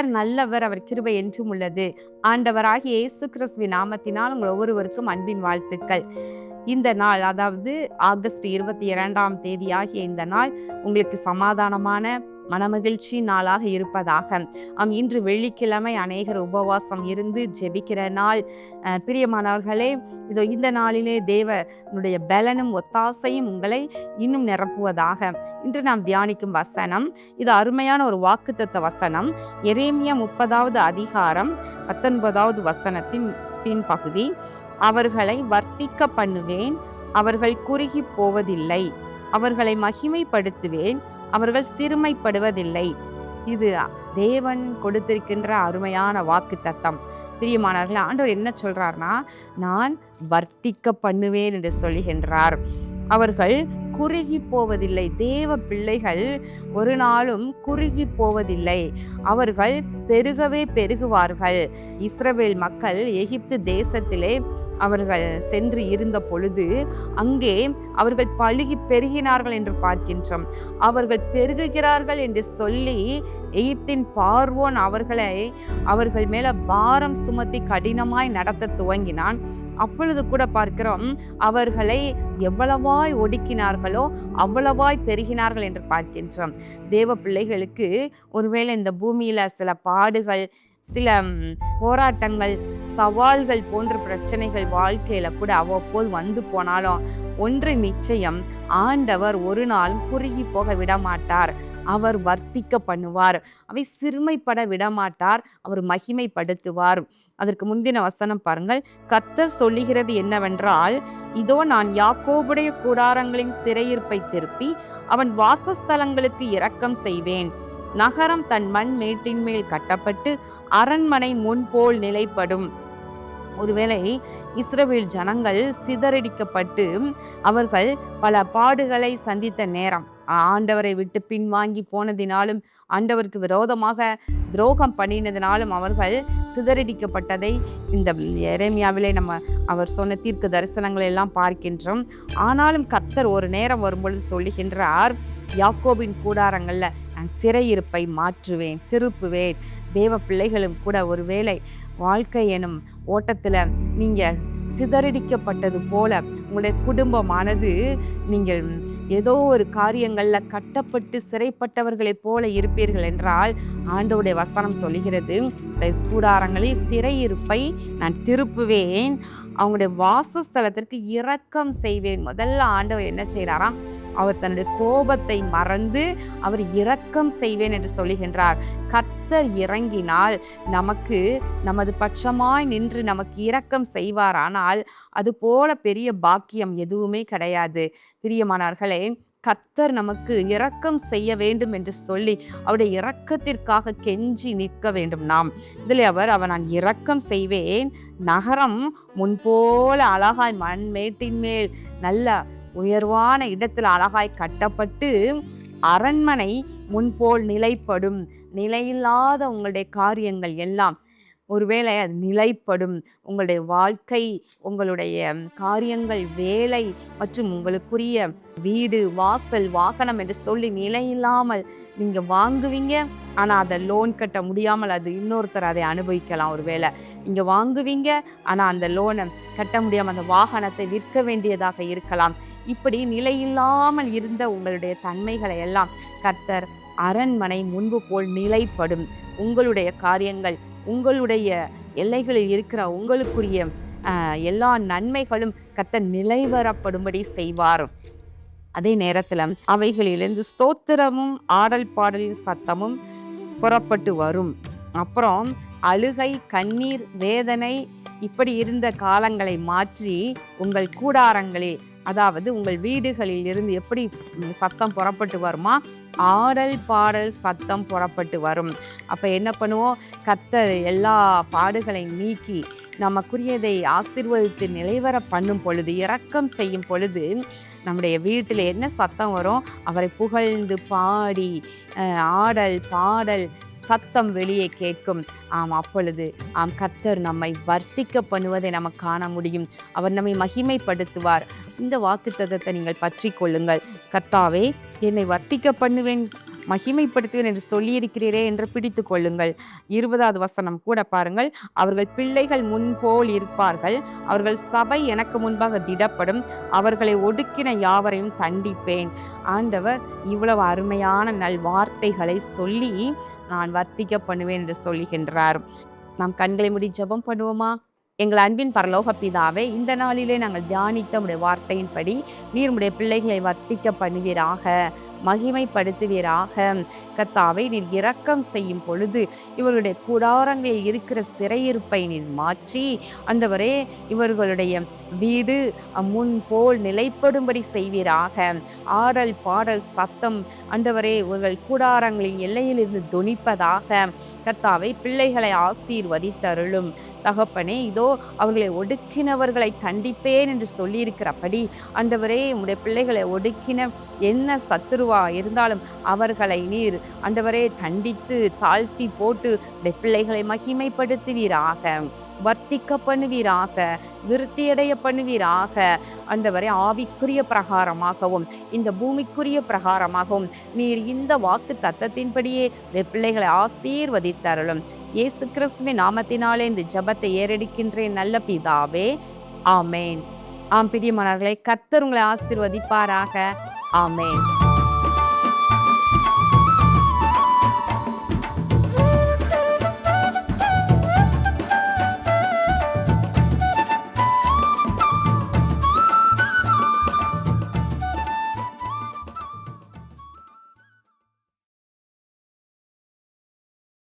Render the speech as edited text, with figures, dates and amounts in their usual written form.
கர்த்தர் நல்லவர், அவர் கிருபை என்றும் உள்ளது. ஆண்டவராகிய இயேசு கிறிஸ்துவின் நாமத்தினால் உங்கள் ஒவ்வொருவருக்கும் அன்பின் வாழ்த்துக்கள். இந்த நாள், அதாவது ஆகஸ்ட் 22ஆம் தேதி ஆகிய இந்த நாள் உங்களுக்கு சமாதானமான மனமகிழ்ச்சி நாளாக இருப்பதாக. இன்று வெள்ளிக்கிழமை அநேகர் உபவாசம் இருந்து ஜெபிக்கிற நாள். பிரியமானவர்களே, இதோ இந்த நாளிலே தேவனுடைய பலனும் ஒத்தாசையும் உங்களை இன்னும் நிரப்புவதாக. இன்று நாம் தியானிக்கும் வசனம், இது அருமையான ஒரு வாக்குத்தத்த வசனம். எரேமியா 30வது அதிகாரம் 19வது வசனத்தின் பின்பகுதி. அவர்களை வர்த்திக்க பண்ணுவேன், அவர்கள் குறுகி போவதில்லை. அவர்களை மகிமைப்படுத்துவேன், அவர்கள் சிறுமைப்படுவதில்லை. இது தேவன் கொடுத்திருக்கின்ற அருமையான வாக்கு தத்தம். பிரியமானவர்களே, ஆண்டவர் என்ன சொல்றார்னா, நான் வர்த்திக்க பண்ணுவேன் என்று சொல்லுகின்றார். அவர்கள் குறுகி போவதில்லை. தேவ பிள்ளைகள் ஒரு நாளும் குறுகி போவதில்லை. அவர்கள் பெருகவே பெருகுவார்கள். இஸ்ரவேல் மக்கள் எகிப்து தேசத்திலே அவர்கள் சென்று இருந்த பொழுது அங்கே அவர்கள் பழுகி பெருகினார்கள் என்று பார்க்கின்றோம். அவர்கள் பெருகுகிறார்கள் என்று சொல்லி எகிப்தின் பார்வோன் அவர்கள் மேல பாரம் சுமத்தி கடினமாய் நடத்த துவங்கினான். அப்பொழுது கூட பார்க்கிறோம், அவர்களை எவ்வளவாய் ஒடுக்கினார்களோ அவ்வளவாய் பெருகினார்கள் என்று பார்க்கின்றோம். தேவ பிள்ளைகளுக்கு ஒருவேளை இந்த பூமியில சில பாடுகள், சில போராட்டங்கள், சவால்கள் போன்ற பிரச்சனைகள் வாழ்க்கையில கூட அவ்வப்போது வந்து போனாலும் ஒன்று நிச்சயம், ஆண்டவர் ஒரு நாளும் குறுகி போக விடமாட்டார். அவர் வர்த்திக்க பண்ணுவார். அவை சிறுமைப்பட விடமாட்டார். அவர் மகிமைப்படுத்துவார். அதற்கு முந்தின வசனம் பாருங்கள். கர்த்தர் சொல்லுகிறது என்னவென்றால், இதோ நான் யாக்கோபுடைய கூடாரங்களின் சிறையிருப்பை திருப்பி அவன் வாசஸ்தலங்களுக்கு இரக்கம் செய்வேன். நகரம் தன் மண் மேட்டின் மேல் கட்டப்பட்டு அரண்மனை முன்போல் நிலைப்படும். ஒருவேளை இஸ்ரவேல் ஜனங்கள் சிதறடிக்கப்பட்டு அவர்கள் பல பாடுகளை சந்தித்த நேரம், ஆண்டவரை விட்டு பின்வாங்கி போனதினாலும் ஆண்டவருக்கு விரோதமாக துரோகம் பண்ணினதினாலும் அவர்கள் சிதறடிக்கப்பட்டதை இந்த எரேமியாவிலே அவர் சொன்ன தீர்க்க தரிசனங்களை எல்லாம் பார்க்கின்றோம். ஆனாலும் கர்த்தர் ஒரு நேரம் வரும்பொழுது சொல்லுகின்றார், யாக்கோபின் கூடாரங்கள்ல நான் சிறையிருப்பை மாற்றுவேன், திருப்புவேன். தேவ பிள்ளைகளும் கூட ஒருவேளை வாழ்க்கை எனும் ஓட்டத்துல நீங்க சிதறடிக்கப்பட்டது போல உங்களுடைய குடும்பமானது நீங்கள் ஏதோ ஒரு காரியங்கள்ல கட்டப்பட்டு சிறைப்பட்டவர்களைப் போல இருப்பீர்கள் என்றால், ஆண்டவருடைய வசனம் சொல்லுகிறது, கூடாரங்களில் சிறையிருப்பை நான் திருப்புவேன், அவங்களுடைய வாசஸ்தலத்திற்கு இரக்கம் செய்வேன். முதல்ல ஆண்டவர் என்ன செய்யறாராம், அவர் தன்னுடைய கோபத்தை மறந்து அவர் இரக்கம் செய்வேன் என்று சொல்லுகின்றார். கர்த்தர் இறங்கினால் நமது பட்சமாய் நின்று நமக்கு இரக்கம் செய்வாரானால் அது போல பெரிய பாக்கியம் எதுவுமே கிடையாது. பிரியமானவர்களே, கர்த்தர் நமக்கு இரக்கம் செய்ய வேண்டும் என்று சொல்லி அவருடைய இரக்கத்திற்காக கெஞ்சி நிற்க வேண்டும். நாம் இதில் அவர் நான் இரக்கம் செய்வேன், நகரம் முன்போல அழகாய் மண் மேட்டின் மேல் நல்ல உயர்வான இடத்துல அழகாய் கட்டப்பட்டு அரண்மனை முன்போல் நிலைப்படும். நிலையில்லாத உங்களுடைய காரியங்கள் எல்லாம் ஒருவேளை அது நிலைப்படும். உங்களுடைய வாழ்க்கை, உங்களுடைய காரியங்கள், வேலை மற்றும் உங்களுக்குரிய வீடு, வாசல், வாகனம் என்று சொல்லி நிலையில்லாமல் நீங்கள் வாங்குவீங்க. ஆனால் அதை லோன் கட்ட முடியாமல் அது இன்னொருத்தர் அதை அனுபவிக்கலாம். ஒருவேளை நீங்கள் வாங்குவீங்க, ஆனால் அந்த லோனை கட்ட முடியாமல் அந்த வாகனத்தை விற்க வேண்டியதாக இருக்கலாம். இப்படி நிலையில்லாமல் இருந்த உங்களுடைய தன்மைகளை எல்லாம் கர்த்தர் அரண்மனை முன்பு போல் நிலைப்படும். உங்களுடைய காரியங்கள், உங்களுடைய எல்லைகளில் இருக்கிற உங்களுக்குரிய எல்லா நன்மைகளும் கர்த்தர் நிலைவரப்படும்படி செய்வார். அதே நேரத்தில் அவைகளிலிருந்து ஸ்தோத்திரமும் ஆடல் பாடலின் சத்தமும் புறப்பட்டு வரும். அப்புறம் அழுகை, கண்ணீர், வேதனை இப்படி இருந்த காலங்களை மாற்றி உங்கள் கூடாரங்களில், அதாவது உங்கள் வீடுகளில் இருந்து எப்படி சத்தம் புறப்பட்டு வருமா, ஆடல் பாடல் சத்தம் புறப்பட்டு வரும். அப்போ என்ன பண்ணுவோம், கர்த்தர் எல்லா பாடுகளை நீக்கி நமக்குரியதை ஆசீர்வதித்து நிலைவர பண்ணும் பொழுது, இரக்கம் செய்யும் பொழுது நம்முடைய வீட்டில் என்ன சத்தம் வரும், அவரை புகழ்ந்து பாடி ஆடல் பாடல் சத்தம் வெளியே கேட்கும். அப்பொழுது கர்த்தர் நம்மை வர்த்திக்க பண்ணுவதை நம்ம காண முடியும். அவர் நம்மை மகிமைப்படுத்துவார். இந்த வாக்குத்தத்தத்தை நீங்கள் பற்றி கொள்ளுங்கள். கர்த்தாவே, என்னை வர்த்திக்க பண்ணுவேன், மகிமைப்படுத்துவேன் என்று சொல்லியிருக்கிறீரே என்று பிடித்து கொள்ளுங்கள். 20வது வசனம் கூட பாருங்கள். அவர்கள் பிள்ளைகள் முன்போல் இருப்பார்கள், அவர்கள் சபை எனக்கு முன்பாக திடப்படும், அவர்களை ஒடுக்கின யாவரையும் தண்டிப்பேன். ஆண்டவர் இவ்வளவு அருமையான நல் வார்த்தைகளை சொல்லி நான் வர்த்திக்க பண்ணுவேன் என்று சொல்லுகின்றார். நாம் கண்களை மூடி ஜெபம் பண்ணுவோமா? எங்கள் அன்பின் பரலோக பிதாவே, இந்த நாளிலே நாங்கள் தியானித்த உடைய வார்த்தையின்படி நீர் உடைய பிள்ளைகளை வர்த்திக்க பண்ணுவீராக, மகிமைப்படுத்துவீராக. கர்த்தாவே, நீர் இரக்கம் செய்யும் பொழுது இவர்களுடைய கூடாரங்களில் இருக்கிற சிறையிருப்பை நீர் மாற்றி ஆண்டவரே இவர்களுடைய வீடு முன் போல் நிலைப்படும்படி செய்வீராக. ஆடல் பாடல் சத்தம் ஆண்டவரே இவர்கள் கூடாரங்களின் எல்லையிலிருந்து தொனிப்பதாக. கர்த்தாவே, பிள்ளைகளை ஆசீர்வதித்தருளும் தகப்பனே. இதோ அவர்களை ஒடுக்கினவர்களை தண்டிப்பேன் என்று சொல்லியிருக்கிறபடி ஆண்டவரே உம்முடைய பிள்ளைகளை ஒடுக்கின என்ன சத்துருவா இருந்தாலும் அவர்களை நீர் ஆண்டவரே தண்டித்து தாழ்த்தி போட்டு உடைய பிள்ளைகளை மகிமைப்படுத்துவீராக, வர்த்திக்க பண்ணுவீராக, விருத்தியடைய பண்ணுவீராக. ஆண்டவரே, ஆவிக்குரிய பிரகாரமாகவும் இந்த பூமிக்குரிய பிரகாரமாகவும் நீர் இந்த வாக்கு தத்தத்தின்படியே பிள்ளைகளை ஆசீர்வதித்தருளும். இயேசு கிறிஸ்துவின் நாமத்தினாலே இந்த ஜெபத்தை ஏறெடுக்கின்றேன் நல்ல பிதாவே, ஆமேன். பிரியமானவர்களே, கர்த்தர் உங்களை ஆசீர்வதிப்பாராக. ஆமேன்.